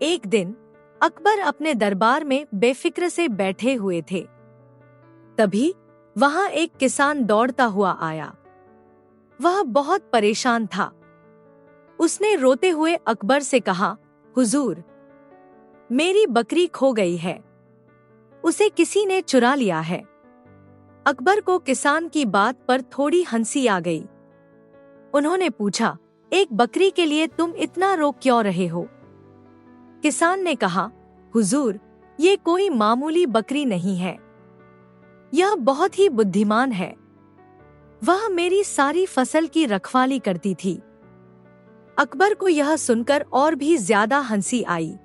एक दिन अकबर अपने दरबार में बेफिक्र से बैठे हुए थे। तभी वहां एक किसान दौड़ता हुआ आया। वह बहुत परेशान था। उसने रोते हुए अकबर से कहा, हुजूर, मेरी बकरी खो गई है। उसे किसी ने चुरा लिया है। अकबर को किसान की बात पर थोड़ी हंसी आ गई। उन्होंने पूछा, एक बकरी के लिए तुम इतना रो क्यों रहे हो? किसान ने कहा, हुजूर, ये कोई मामूली बकरी नहीं है। यह बहुत ही बुद्धिमान है। वह मेरी सारी फसल की रखवाली करती थी। अकबर को यह सुनकर और भी ज्यादा हंसी आई।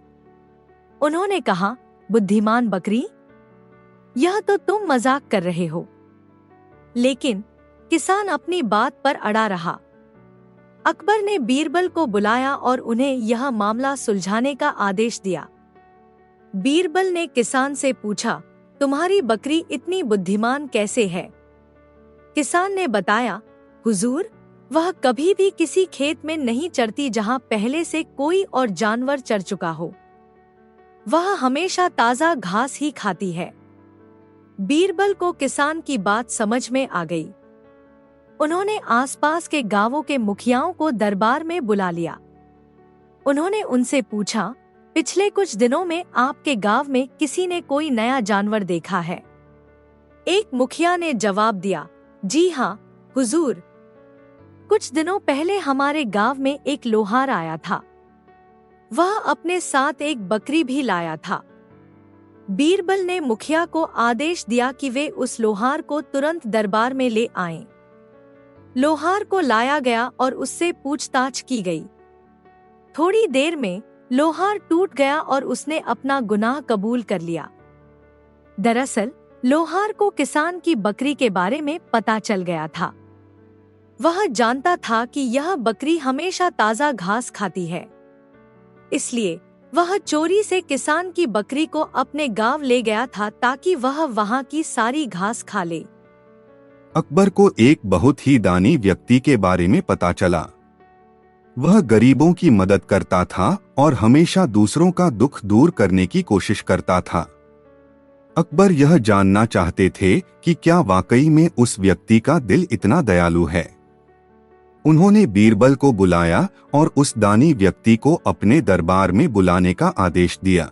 उन्होंने कहा, बुद्धिमान बकरी? यह तो तुम मजाक कर रहे हो। लेकिन किसान अपनी बात पर अड़ा रहा। अकबर ने बीरबल को बुलाया और उन्हें यह मामला सुलझाने का आदेश दिया। बीरबल ने किसान से पूछा, तुम्हारी बकरी इतनी बुद्धिमान कैसे है? किसान ने बताया, हुजूर, वह कभी भी किसी खेत में नहीं चरती जहां पहले से कोई और जानवर चर चुका हो। वह हमेशा ताजा घास ही खाती है। बीरबल को किसान की बात समझ में आ गई। उन्होंने आसपास के गांवों के मुखियाओं को दरबार में बुला लिया। उन्होंने उनसे पूछा, पिछले कुछ दिनों में आपके गांव में किसी ने कोई नया जानवर देखा है? एक मुखिया ने जवाब दिया, जी हाँ, हुजूर। कुछ दिनों पहले हमारे गांव में एक लोहार आया था। वह अपने साथ एक बकरी भी लाया था। बीरबल ने मुखिया को आदेश दिया कि वे उस लोहार को तुरंत दरबार में ले आएं। लोहार को लाया गया और उससे पूछताछ की गई। थोड़ी देर में लोहार टूट गया और उसने अपना गुनाह कबूल कर लिया। दरअसल लोहार को किसान की बकरी के बारे में पता चल गया था। वह जानता था कि यह बकरी हमेशा ताजा घास खाती है। इसलिए वह चोरी से किसान की बकरी को अपने गांव ले गया था ताकि वह वहां की सारी घास खा ले। अकबर को एक बहुत ही दानी व्यक्ति के बारे में पता चला। वह गरीबों की मदद करता था और हमेशा दूसरों का दुख दूर करने की कोशिश करता था। अकबर यह जानना चाहते थे कि क्या वाकई में उस व्यक्ति का दिल इतना दयालु है। उन्होंने बीरबल को बुलाया और उस दानी व्यक्ति को अपने दरबार में बुलाने का आदेश दिया।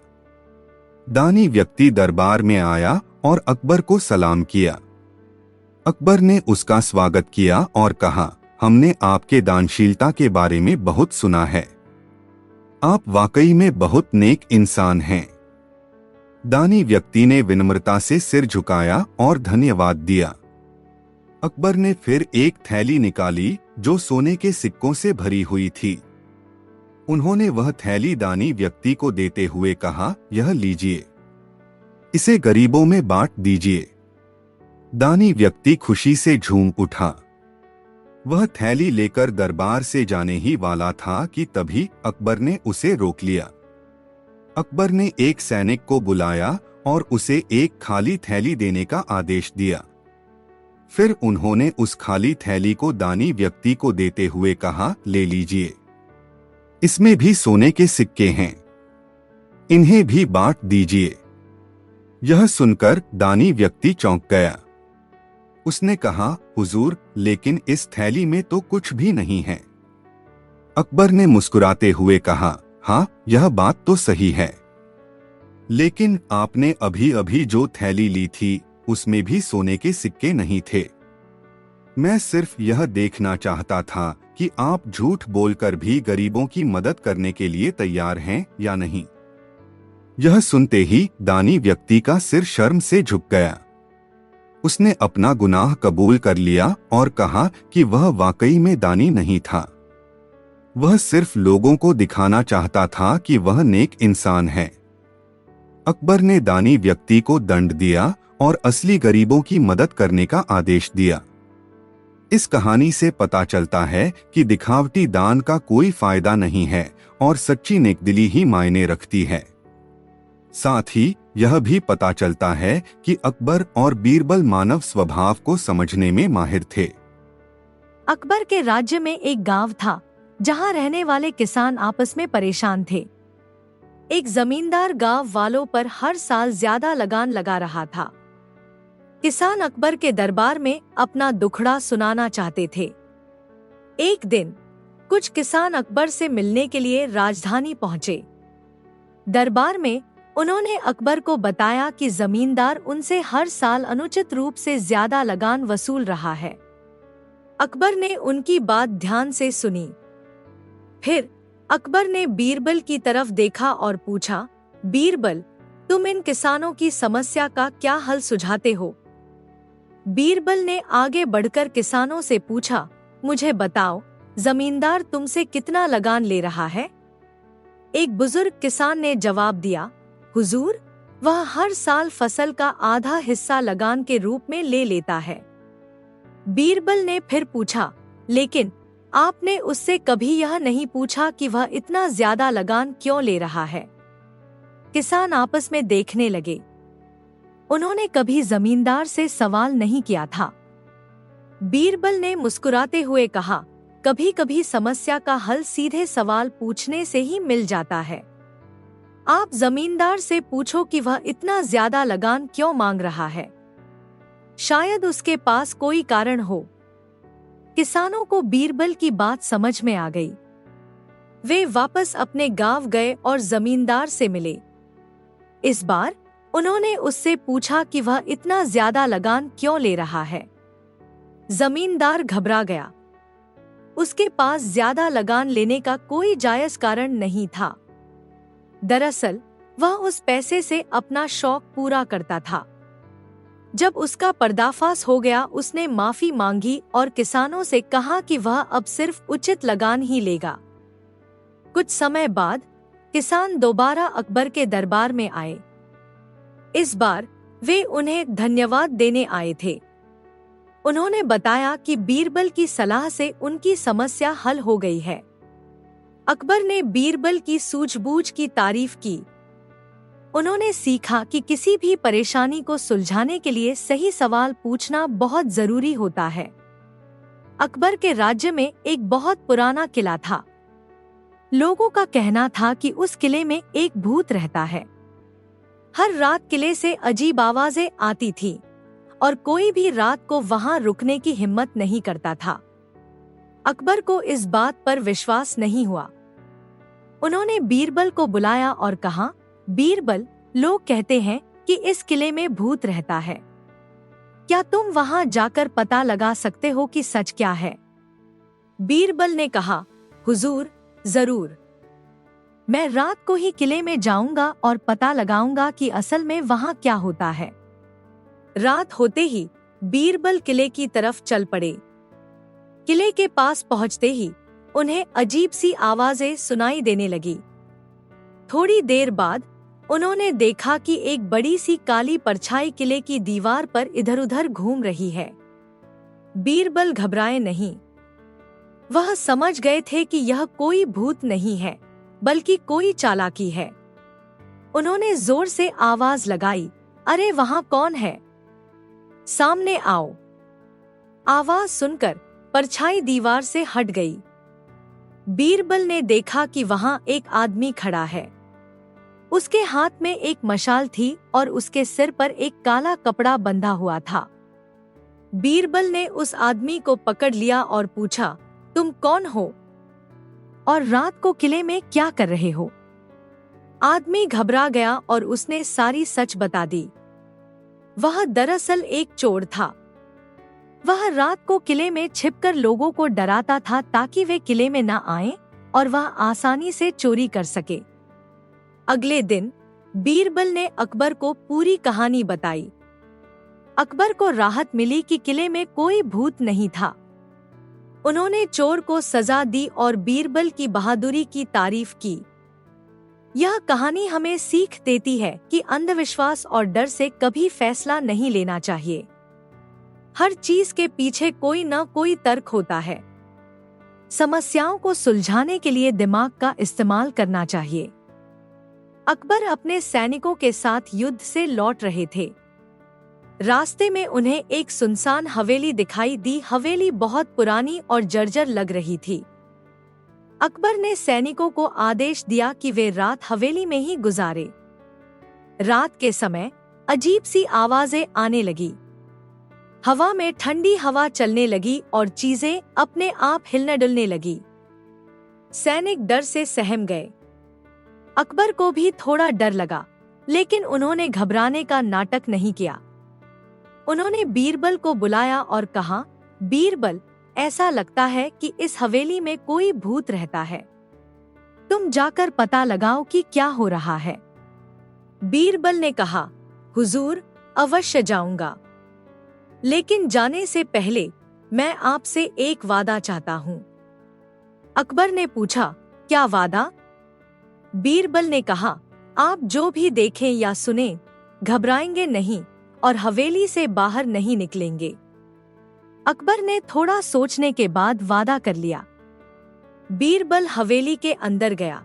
दानी व्यक्ति दरबार में आया और अकबर को सलाम किया। अकबर ने उसका स्वागत किया और कहा, हमने आपके दानशीलता के बारे में बहुत सुना है। आप वाकई में बहुत नेक इंसान हैं। दानी व्यक्ति ने विनम्रता से सिर झुकाया और धन्यवाद दिया। अकबर ने फिर एक थैली निकाली जो सोने के सिक्कों से भरी हुई थी। उन्होंने वह थैली दानी व्यक्ति को देते हुए कहा, यह लीजिए, इसे गरीबों में बांट दीजिए। दानी व्यक्ति खुशी से झूम उठा। वह थैली लेकर दरबार से जाने ही वाला था कि तभी अकबर ने उसे रोक लिया। अकबर ने एक सैनिक को बुलाया और उसे एक खाली थैली देने का आदेश दिया। फिर उन्होंने उस खाली थैली को दानी व्यक्ति को देते हुए कहा, ले लीजिए, इसमें भी सोने के सिक्के हैं, इन्हें भी बांट दीजिए। यह सुनकर दानी व्यक्ति चौंक गया। उसने कहा, हुजूर, लेकिन इस थैली में तो कुछ भी नहीं है। अकबर ने मुस्कुराते हुए कहा, हाँ, यह बात तो सही है, लेकिन आपने अभी अभी जो थैली ली थी उसमें भी सोने के सिक्के नहीं थे। मैं सिर्फ यह देखना चाहता था कि आप झूठ बोलकर भी गरीबों की मदद करने के लिए तैयार हैं या नहीं। यह सुनते ही दानी व्यक्ति का सिर शर्म से झुक गया। उसने अपना गुनाह कबूल कर लिया और कहा कि वह वाकई में दानी नहीं था। वह सिर्फ लोगों को दिखाना चाहता था कि वह नेक इंसान है। अकबर ने दानी व्यक्ति को दंड दिया और असली गरीबों की मदद करने का आदेश दिया। इस कहानी से पता चलता है कि दिखावटी दान का कोई फायदा नहीं है और सच्ची नेकदिली ही मायने रखती है। साथ ही यह भी पता चलता है कि अकबर और बीरबल मानव स्वभाव को समझने में माहिर थे। अकबर के राज्य में एक गांव था जहां रहने वाले किसान आपस में परेशान थे। एक जमींदार गांव वालों पर हर साल ज्यादा लगान लगा रहा था। किसान अकबर के दरबार में अपना दुखड़ा सुनाना चाहते थे। एक दिन कुछ किसान अकबर से मिलने के लिए राजधानी पहुंचे। दरबार में उन्होंने अकबर को बताया कि जमींदार उनसे हर साल अनुचित रूप से ज्यादा लगान वसूल रहा है। अकबर ने उनकी बात ध्यान से सुनी। फिर अकबर ने बीरबल की तरफ देखा और पूछा, बीरबल, तुम इन किसानों की समस्या का क्या हल सुझाते हो? बीरबल ने आगे बढ़कर किसानों से पूछा, मुझे बताओ, जमींदार तुमसे कितना लगान ले रहा है? एक बुजुर्ग किसान ने जवाब दिया, हुजूर, वह हर साल फसल का आधा हिस्सा लगान के रूप में ले लेता है। बीरबल ने फिर पूछा, लेकिन आपने उससे कभी यह नहीं पूछा कि वह इतना ज्यादा लगान क्यों ले रहा है? किसान आपस में देखने लगे। उन्होंने कभी जमींदार से सवाल नहीं किया था। बीरबल ने मुस्कुराते हुए कहा, कभी कभी समस्या का हल सीधे सवाल पूछने से ही मिल जाता है। आप जमींदार से पूछो कि वह इतना ज्यादा लगान क्यों मांग रहा है। शायद उसके पास कोई कारण हो। किसानों को बीरबल की बात समझ में आ गई। वे वापस अपने गांव गए और जमींदार से मिले। इस बार उन्होंने उससे पूछा कि वह इतना ज्यादा लगान क्यों ले रहा है। जमींदार घबरा गया। उसके पास ज्यादा लगान लेने का कोई जायज कारण नहीं था। दरअसल वह उस पैसे से अपना शौक पूरा करता था। जब उसका पर्दाफाश हो गया, उसने माफी मांगी और किसानों से कहा कि वह अब सिर्फ उचित लगान ही लेगा। कुछ समय बाद किसान दोबारा अकबर के दरबार में आए। इस बार वे उन्हें धन्यवाद देने आए थे। उन्होंने बताया कि बीरबल की सलाह से उनकी समस्या हल हो गई है। अकबर ने बीरबल की सूझबूझ की तारीफ की। उन्होंने सीखा कि किसी भी परेशानी को सुलझाने के लिए सही सवाल पूछना बहुत जरूरी होता है। अकबर के राज्य में एक बहुत पुराना किला था। लोगों का कहना था कि उस किले में एक भूत रहता है। हर रात किले से अजीब आवाजें आती थीं और कोई भी रात को वहां रुकने की हिम्मत नहीं करता था। अकबर को इस बात पर विश्वास नहीं हुआ। उन्होंने बीरबल को बुलाया और कहा, बीरबल, लोग कहते हैं कि इस किले में भूत रहता है। क्या तुम वहां जाकर पता लगा सकते हो कि सच क्या है? बीरबल ने कहा, हुजूर, जरूर। मैं रात को ही किले में जाऊंगा और पता लगाऊंगा कि असल में वहां क्या होता है। रात होते ही बीरबल किले की तरफ चल पड़े। किले के पास पहुंचते ही उन्हें अजीब सी आवाजें सुनाई देने लगी। थोड़ी देर बाद उन्होंने देखा कि एक बड़ी सी काली परछाई किले की दीवार पर इधर-उधर घूम रही है। बीरबल घबराए नहीं। वह समझ गए थे कि यह कोई भूत नहीं है, बल्कि कोई चालाकी है। उन्होंने जोर से आवाज लगाई, अरे वहां कौन है? सामने आओ। आवाज सुनकर परछाई दीवार से हट गई। बीरबल ने देखा कि वहां एक आदमी खड़ा है। उसके हाथ में एक मशाल थी और उसके सिर पर एक काला कपड़ा बंधा हुआ था। बीरबल ने उस आदमी को पकड़ लिया और पूछा, तुम कौन हो और रात को किले में क्या कर रहे हो? आदमी घबरा गया और उसने सारी सच बता दी। वह दरअसल एक चोर था। वह रात को किले में छिपकर लोगों को डराता था ताकि वे किले में न आएं और वह आसानी से चोरी कर सके। अगले दिन बीरबल ने अकबर को पूरी कहानी बताई। अकबर को राहत मिली कि किले में कोई भूत नहीं था। उन्होंने चोर को सजा दी और बीरबल की बहादुरी की तारीफ की। यह कहानी हमें सीख देती है कि अंधविश्वास और डर से कभी फैसला नहीं लेना चाहिए। हर चीज के पीछे कोई न कोई तर्क होता है। समस्याओं को सुलझाने के लिए दिमाग का इस्तेमाल करना चाहिए। अकबर अपने सैनिकों के साथ युद्ध से लौट रहे थे। रास्ते में उन्हें एक सुनसान हवेली दिखाई दी। हवेली बहुत पुरानी और जर्जर लग रही थी। अकबर ने सैनिकों को आदेश दिया कि वे रात हवेली में ही गुजारे। रात के समय अजीब सी आवाजें आने लगी। हवा में ठंडी हवा चलने लगी और चीजें अपने आप हिलने डुलने लगी। सैनिक डर से सहम गए। अकबर को भी थोड़ा डर लगा, लेकिन उन्होंने घबराने का नाटक नहीं किया। उन्होंने बीरबल को बुलाया और कहा, बीरबल, ऐसा लगता है कि इस हवेली में कोई भूत रहता है। तुम जाकर पता लगाओ कि क्या हो रहा है। बीरबल ने कहा, हुजूर, अवश्य जाऊंगा, लेकिन जाने से पहले मैं आपसे एक वादा चाहता हूँ। अकबर ने पूछा, क्या वादा? बीरबल ने कहा, आप जो भी देखें या सुने, घबराएंगे नहीं और हवेली से बाहर नहीं निकलेंगे। अकबर ने थोड़ा सोचने के बाद वादा कर लिया। बीरबल हवेली के अंदर गया।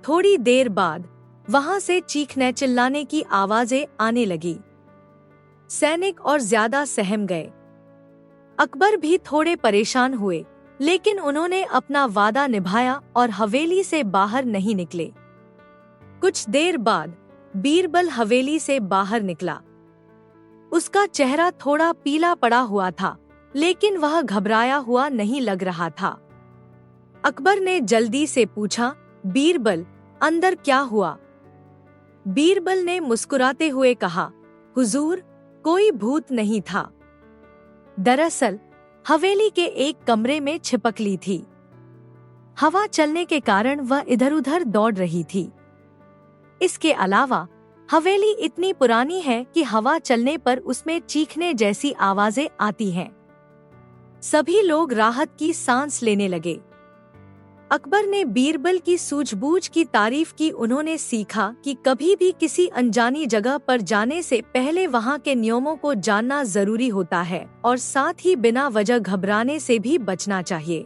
थोड़ी देर बाद वहां से चीखने चिल्लाने की आवाजें आने लगी। सैनिक और ज्यादा सहम गए। अकबर भी थोड़े परेशान हुए, लेकिन उन्होंने अपना वादा निभाया और हवेली से बाहर नहीं निकले। कुछ देर बाद बीरबल हवेली से बाहर निकला। उसका चेहरा थोड़ा पीला पड़ा हुआ था, लेकिन वह घबराया हुआ नहीं लग रहा था। अकबर ने जल्दी से पूछा, बीरबल, अंदर क्या हुआ? बीरबल ने मुस्कुराते हुए कहा, हुजूर, कोई भूत नहीं था। दरअसल हवेली के एक कमरे में छिपकली थी। हवा चलने के कारण वह इधर उधर दौड़ रही थी। इसके अलावा हवेली इतनी पुरानी है कि हवा चलने पर उसमें चीखने जैसी आवाजें आती हैं। सभी लोग राहत की सांस लेने लगे। अकबर ने बीरबल की सूझबूझ की तारीफ की। उन्होंने सीखा कि कभी भी किसी अनजानी जगह पर जाने से पहले वहां के नियमों को जानना जरूरी होता है और साथ ही बिना वजह घबराने से भी बचना चाहिए।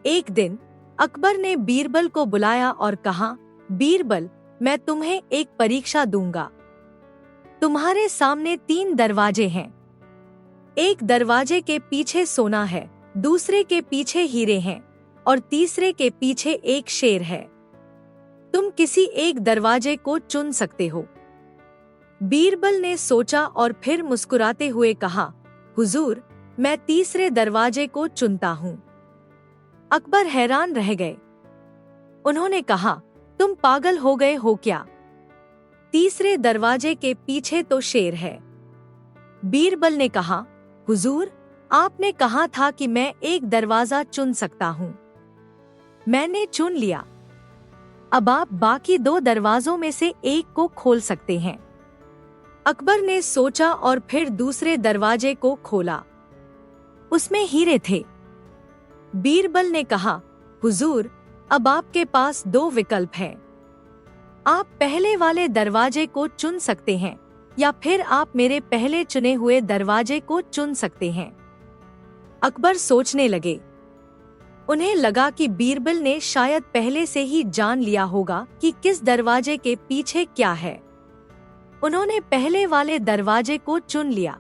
एक दिन अकबर ने बीरबल को बुलाया और कहा, बीरबल, मैं तुम्हें एक परीक्षा दूंगा। तुम्हारे सामने 3 दरवाजे हैं। एक दरवाजे के पीछे सोना है, दूसरे के पीछे हीरे हैं और तीसरे के पीछे एक शेर है। तुम किसी एक दरवाजे को चुन सकते हो। बीरबल ने सोचा और फिर मुस्कुराते हुए कहा, हुजूर, मैं तीसरे दरवाजे को चुनता हूँ। अकबर हैरान रह गए। उन्होंने कहा, तुम पागल हो गए हो क्या? तीसरे दरवाजे के पीछे तो शेर है। बीरबल ने कहा, हुजूर, आपने कहा था कि मैं एक दरवाजा चुन सकता हूँ। मैंने चुन लिया। अब आप बाकी 2 दरवाजों में से एक को खोल सकते हैं। अकबर ने सोचा और फिर दूसरे दरवाजे को खोला। उसमें हीरे थे। बीरबल ने कहा, हुजूर, अब आपके पास 2 विकल्प हैं। आप पहले वाले दरवाजे को चुन सकते हैं या फिर आप मेरे पहले चुने हुए दरवाजे को चुन सकते हैं। अकबर सोचने लगे। उन्हें लगा कि बीरबल ने शायद पहले से ही जान लिया होगा कि किस दरवाजे के पीछे क्या है। उन्होंने पहले वाले दरवाजे को चुन लिया।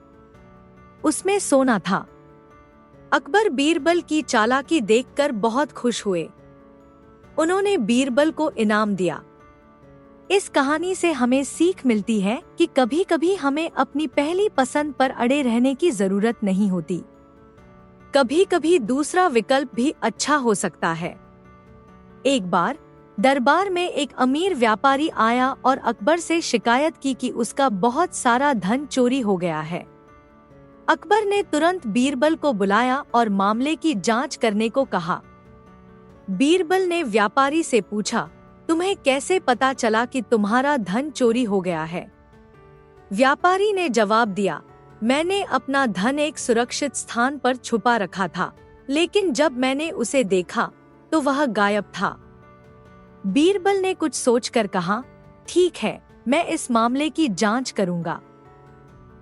उसमें सोना था। अकबर बीरबल की चालाकी देखकर बहुत खुश हुए। उन्होंने बीरबल को इनाम दिया। इस कहानी से हमें सीख मिलती है कि कभी-कभी हमें अपनी पहली पसंद पर अड़े रहने की जरूरत नहीं होती। कभी-कभी दूसरा विकल्प भी अच्छा हो सकता है। एक बार दरबार में एक अमीर व्यापारी आया और अकबर से शिकायत की कि उसका बहुत सारा धन चोरी हो गया है। अकबर ने तुरंत बीरबल को बुलाया और मामले की जांच करने को कहा। बीरबल ने व्यापारी से पूछा, तुम्हें कैसे पता चला कि तुम्हारा धन चोरी हो गया है? व्यापारी ने जवाब दिया, मैंने अपना धन एक सुरक्षित स्थान पर छुपा रखा था, लेकिन जब मैंने उसे देखा तो वह गायब था। बीरबल ने कुछ सोचकर कहा, ठीक है, मैं इस मामले की जांच करूंगा।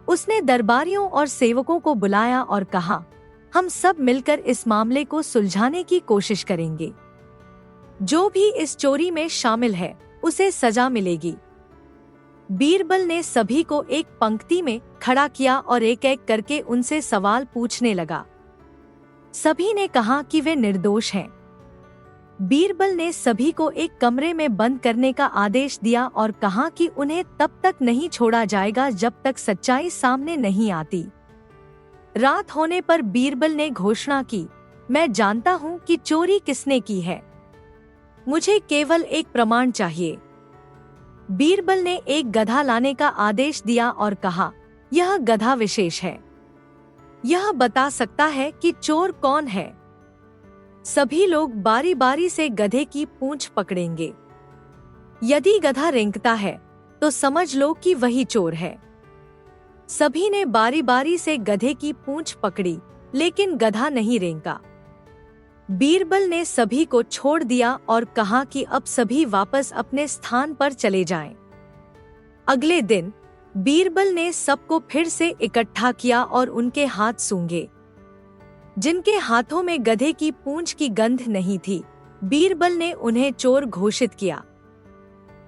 उसने दरबारियों और सेवकों को बुलाया और कहा, हम सब मिलकर इस मामले को सुलझाने की कोशिश करेंगे। जो भी इस चोरी में शामिल है उसे सजा मिलेगी। बीरबल ने सभी को एक पंक्ति में खड़ा किया और एक एक करके उनसे सवाल पूछने लगा। सभी ने कहा कि वे निर्दोष हैं। बीरबल ने सभी को एक कमरे में बंद करने का आदेश दिया और कहा कि उन्हें तब तक नहीं छोड़ा जाएगा जब तक सच्चाई सामने नहीं आती। रात होने पर बीरबल ने घोषणा की, मैं जानता हूँ कि चोरी किसने की है। मुझे केवल एक प्रमाण चाहिए। बीरबल ने एक गधा लाने का आदेश दिया और कहा, यह गधा विशेष है। यह बता सकता है कि चोर कौन है। सभी लोग बारी बारी से गधे की पूंछ पकड़ेंगे। यदि गधा रेंगता है तो समझ लो कि वही चोर है। सभी ने बारी बारी से गधे की पूंछ पकड़ी, लेकिन गधा नहीं रेंगा। बीरबल ने सभी को छोड़ दिया और कहा कि अब सभी वापस अपने स्थान पर चले जाएं। अगले दिन बीरबल ने सबको फिर से इकट्ठा किया और उनके हाथ सूंघे। जिनके हाथों में गधे की पूंछ की गंध नहीं थी, बीरबल ने उन्हें चोर घोषित किया।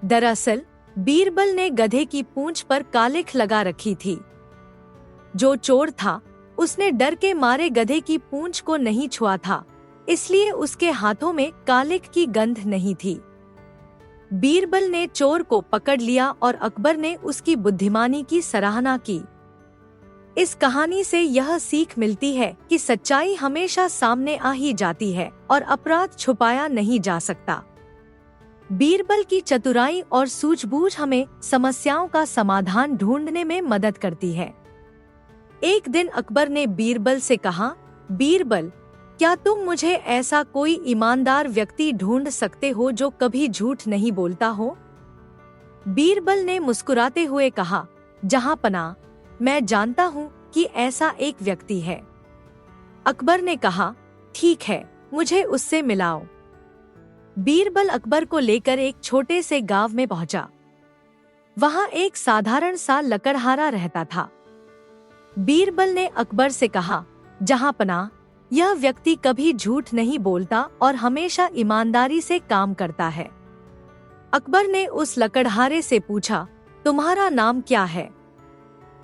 दरअसल बीरबल ने गधे की पूंछ पर कालिख लगा रखी थी। जो चोर था उसने डर के मारे गधे की पूंछ को नहीं छुआ था, इसलिए उसके हाथों में कालिख की गंध नहीं थी। बीरबल ने चोर को पकड़ लिया और अकबर ने उसकी बुद्धिमानी की सराहना की। इस कहानी से यह सीख मिलती है कि सच्चाई हमेशा सामने आ ही जाती है और अपराध छुपाया नहीं जा सकता। बीरबल की चतुराई और सूझबूझ हमें समस्याओं का समाधान ढूंढने में मदद करती है। एक दिन अकबर ने बीरबल से कहा, बीरबल, क्या तुम मुझे ऐसा कोई ईमानदार व्यक्ति ढूंढ सकते हो जो कभी झूठ नहीं बोलता हो? बीरबल ने मुस्कुराते हुए कहा, जहांपनाह, मैं जानता हूँ कि ऐसा एक व्यक्ति है। अकबर ने कहा, ठीक है, मुझे उससे मिलाओ। बीरबल अकबर को लेकर एक छोटे से गांव में पहुंचा। वहां एक साधारण सा लकड़हारा रहता था। बीरबल ने अकबर से कहा, जहांपनाह, यह व्यक्ति कभी झूठ नहीं बोलता और हमेशा ईमानदारी से काम करता है। अकबर ने उस लकड़हारे से पूछा, तुम्हारा नाम क्या है?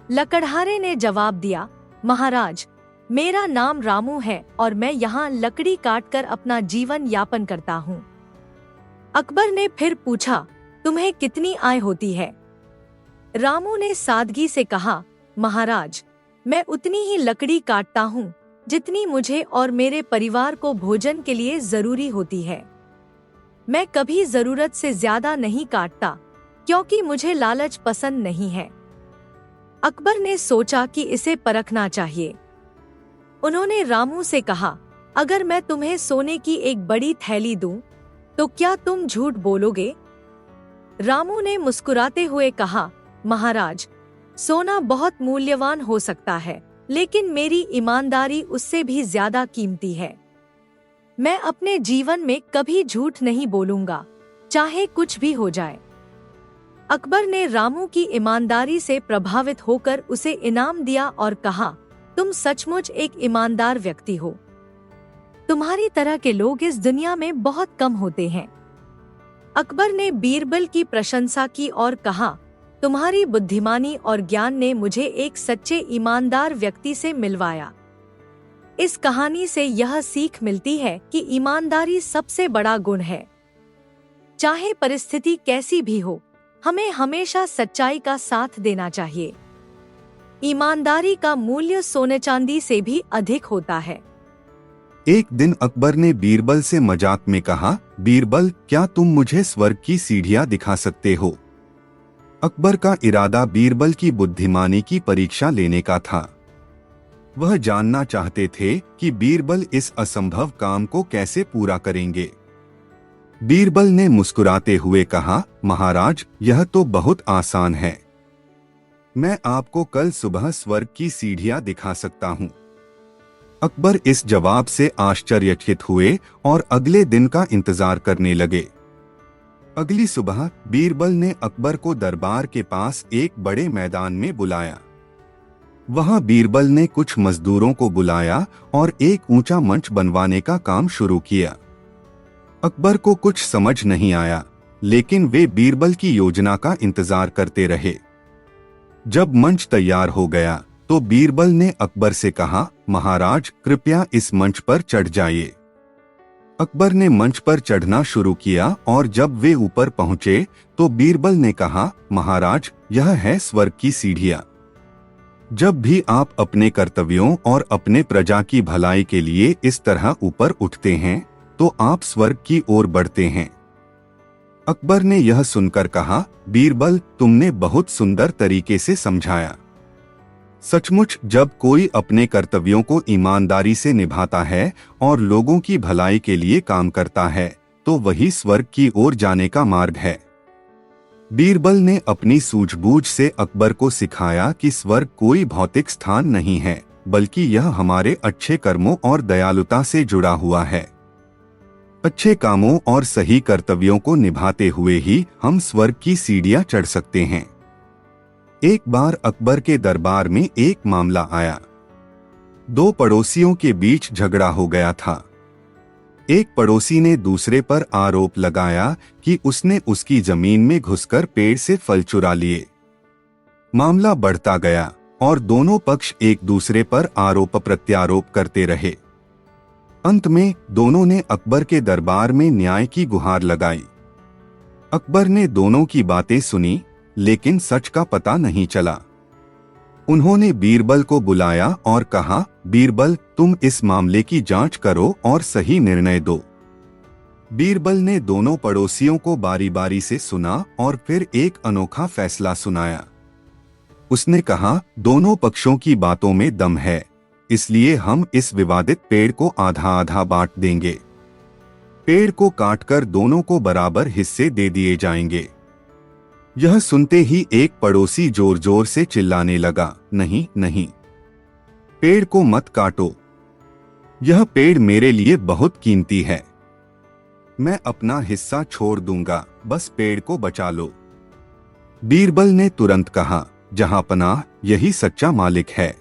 लकड़हारे ने जवाब दिया, महाराज, मेरा नाम रामू है और मैं यहाँ लकड़ी काटकर अपना जीवन यापन करता हूँ। अकबर ने फिर पूछा, तुम्हें कितनी आय होती है? रामू ने सादगी से कहा, महाराज, मैं उतनी ही लकड़ी काटता हूँ जितनी मुझे और मेरे परिवार को भोजन के लिए जरूरी होती है। मैं कभी जरूरत से ज्यादा नहीं काटता क्योंकि मुझे लालच पसंद नहीं है। अकबर ने सोचा कि इसे परखना चाहिए। उन्होंने रामू से कहा, अगर मैं तुम्हें सोने की एक बड़ी थैली दूं, तो क्या तुम झूठ बोलोगे? रामू ने मुस्कुराते हुए कहा, महाराज, सोना बहुत मूल्यवान हो सकता है, लेकिन मेरी ईमानदारी उससे भी ज्यादा कीमती है। मैं अपने जीवन में कभी झूठ नहीं बोलूंगा, चाहे कुछ भी हो जाए। अकबर ने रामू की ईमानदारी से प्रभावित होकर उसे इनाम दिया और कहा, तुम सचमुच एक ईमानदार व्यक्ति हो। तुम्हारी तरह के लोग इस दुनिया में बहुत कम होते हैं। अकबर ने बीरबल की प्रशंसा की और कहा, तुम्हारी बुद्धिमानी और ज्ञान ने मुझे एक सच्चे ईमानदार व्यक्ति से मिलवाया। इस कहानी से यह सीख मिलती है कि ईमानदारी सबसे बड़ा गुण है। चाहे परिस्थिति कैसी भी हो, हमें हमेशा सच्चाई का साथ देना चाहिए। ईमानदारी का मूल्य सोने चांदी से भी अधिक होता है। एक दिन अकबर ने बीरबल से मजाक में कहा, बीरबल, क्या तुम मुझे स्वर्ग की सीढ़ियां दिखा सकते हो? अकबर का इरादा बीरबल की बुद्धिमानी की परीक्षा लेने का था। वह जानना चाहते थे कि बीरबल इस असंभव काम को कैसे पूरा करेंगे। बीरबल ने मुस्कुराते हुए कहा, महाराज, यह तो बहुत आसान है। मैं आपको कल सुबह स्वर्ग की सीढ़ियां दिखा सकता हूँ। अकबर इस जवाब से आश्चर्यचकित हुए और अगले दिन का इंतजार करने लगे। अगली सुबह बीरबल ने अकबर को दरबार के पास एक बड़े मैदान में बुलाया। वहां बीरबल ने कुछ मजदूरों को बुलाया और एक ऊंचा मंच बनवाने का काम शुरू किया। अकबर को कुछ समझ नहीं आया, लेकिन वे बीरबल की योजना का इंतजार करते रहे। जब मंच तैयार हो गया तो बीरबल ने अकबर से कहा, महाराज, कृपया इस मंच पर चढ़ जाइए। अकबर ने मंच पर चढ़ना शुरू किया और जब वे ऊपर पहुंचे तो बीरबल ने कहा, महाराज, यह है स्वर्ग की सीढ़ियां। जब भी आप अपने कर्तव्यों और अपने प्रजा की भलाई के लिए इस तरह ऊपर उठते हैं तो आप स्वर्ग की ओर बढ़ते हैं। अकबर ने यह सुनकर कहा, बीरबल, तुमने बहुत सुंदर तरीके से समझाया। सचमुच जब कोई अपने कर्तव्यों को ईमानदारी से निभाता है और लोगों की भलाई के लिए काम करता है तो वही स्वर्ग की ओर जाने का मार्ग है। बीरबल ने अपनी सूझबूझ से अकबर को सिखाया कि स्वर्ग कोई भौतिक स्थान नहीं है, बल्कि यह हमारे अच्छे कर्मों और दयालुता से जुड़ा हुआ है। अच्छे कामों और सही कर्तव्यों को निभाते हुए ही हम स्वर्ग की सीढ़ियां चढ़ सकते हैं। एक बार अकबर के दरबार में एक मामला आया। दो पड़ोसियों के बीच झगड़ा हो गया था। एक पड़ोसी ने दूसरे पर आरोप लगाया कि उसने उसकी जमीन में घुसकर पेड़ से फल चुरा लिए। मामला बढ़ता गया और दोनों पक्ष एक दूसरे पर आरोप प्रत्यारोप करते रहे। अंत में दोनों ने अकबर के दरबार में न्याय की गुहार लगाई। अकबर ने दोनों की बातें सुनी, लेकिन सच का पता नहीं चला। उन्होंने बीरबल को बुलाया और कहा, बीरबल, तुम इस मामले की जांच करो और सही निर्णय दो। बीरबल ने दोनों पड़ोसियों को बारी बारी से सुना और फिर एक अनोखा फैसला सुनाया। उसने कहा, दोनों पक्षों की बातों में दम है, इसलिए हम इस विवादित पेड़ को आधा आधा बांट देंगे। पेड़ को काटकर दोनों को बराबर हिस्से दे दिए जाएंगे। यह सुनते ही एक पड़ोसी जोर जोर से चिल्लाने लगा, नहीं नहीं, पेड़ को मत काटो, यह पेड़ मेरे लिए बहुत कीमती है। मैं अपना हिस्सा छोड़ दूंगा, बस पेड़ को बचा लो। बीरबल ने तुरंत कहा, जहांपनाह, यही सच्चा मालिक है।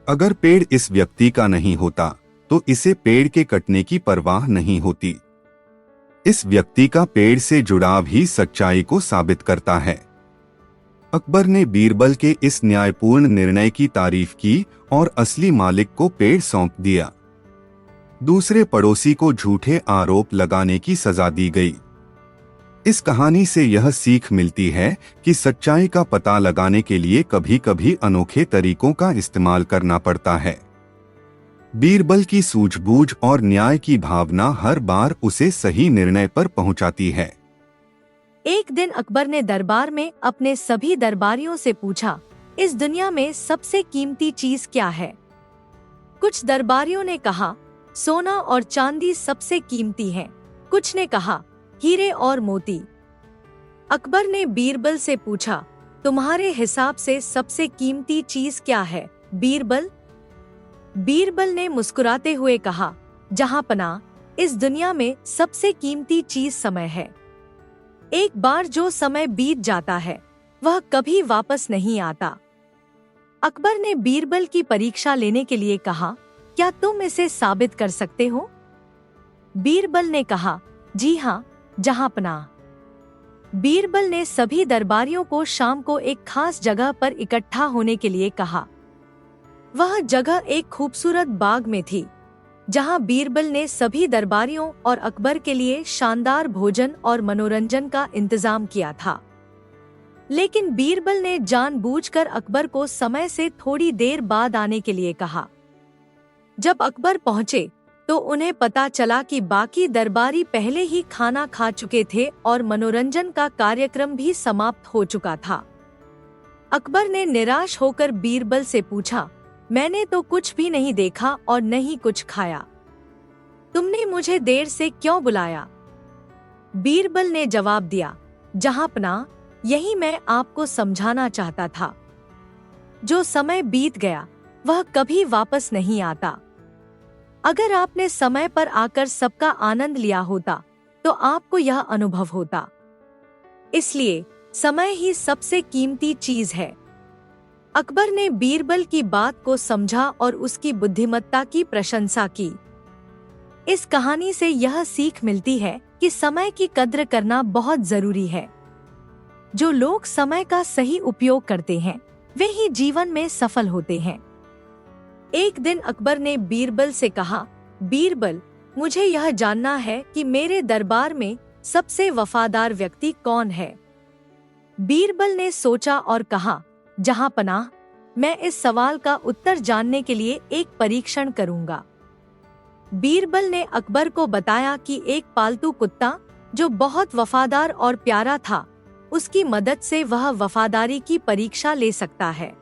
अगर पेड़ इस व्यक्ति का नहीं होता तो इसे पेड़ के कटने की परवाह नहीं होती। इस व्यक्ति का पेड़ से जुड़ाव ही सच्चाई को साबित करता है। अकबर ने बीरबल के इस न्यायपूर्ण निर्णय की तारीफ की और असली मालिक को पेड़ सौंप दिया। दूसरे पड़ोसी को झूठे आरोप लगाने की सजा दी गई। इस कहानी से यह सीख मिलती है कि सच्चाई का पता लगाने के लिए कभी कभी अनोखे तरीकों का इस्तेमाल करना पड़ता है। बीरबल की सूझबूझ और न्याय की भावना हर बार उसे सही निर्णय पर पहुंचाती है। एक दिन अकबर ने दरबार में अपने सभी दरबारियों से पूछा, इस दुनिया में सबसे कीमती चीज क्या है? कुछ दरबारियों ने कहा, सोना और चांदी सबसे कीमती है। कुछ ने कहा, हीरे और मोती। अकबर ने बीरबल से पूछा, तुम्हारे हिसाब से सबसे कीमती चीज क्या है बीरबल? बीरबल ने मुस्कुराते हुए कहा, जहांपनाह, इस दुनिया में सबसे कीमती चीज समय है। एक बार जो समय बीत जाता है वह कभी वापस नहीं आता। अकबर ने बीरबल की परीक्षा लेने के लिए कहा, क्या तुम इसे साबित कर सकते हो? बीरबल ने कहा, जी हाँ, जहांपनाह। बीरबल ने सभी दरबारियों को शाम को एक खास जगह पर इकट्ठा होने के लिए कहा। वह जगह एक खूबसूरत बाग में थी, जहां बीरबल ने सभी दरबारियों और अकबर के लिए शानदार भोजन और मनोरंजन का इंतजाम किया था। लेकिन बीरबल ने जानबूझकर अकबर को समय से थोड़ी देर बाद आने के लिए कहा। जब अकबर पहुंचे तो उन्हें पता चला कि बाकी दरबारी पहले ही खाना खा चुके थे और मनोरंजन का कार्यक्रम भी समाप्त हो चुका था। अकबर ने निराश होकर बीरबल से पूछा, मैंने तो कुछ भी नहीं देखा और न ही कुछ खाया। तुमने मुझे देर से क्यों बुलाया? बीरबल ने जवाब दिया, जहांपनाह, यही मैं आपको समझाना चाहता था। जो समय बीत गया वह कभी वापस नहीं आता। अगर आपने समय पर आकर सबका आनंद लिया होता तो आपको यह अनुभव होता। इसलिए समय ही सबसे कीमती चीज है। अकबर ने बीरबल की बात को समझा और उसकी बुद्धिमत्ता की प्रशंसा की। इस कहानी से यह सीख मिलती है कि समय की कद्र करना बहुत जरूरी है। जो लोग समय का सही उपयोग करते हैं वे ही जीवन में सफल होते हैं। एक दिन अकबर ने बीरबल से कहा, बीरबल, मुझे यह जानना है कि मेरे दरबार में सबसे वफादार व्यक्ति कौन है। बीरबल ने सोचा और कहा, जहांपनाह, मैं इस सवाल का उत्तर जानने के लिए एक परीक्षण करूंगा। बीरबल ने अकबर को बताया कि एक पालतू कुत्ता जो बहुत वफादार और प्यारा था, उसकी मदद से वह वफादारी की परीक्षा ले सकता है।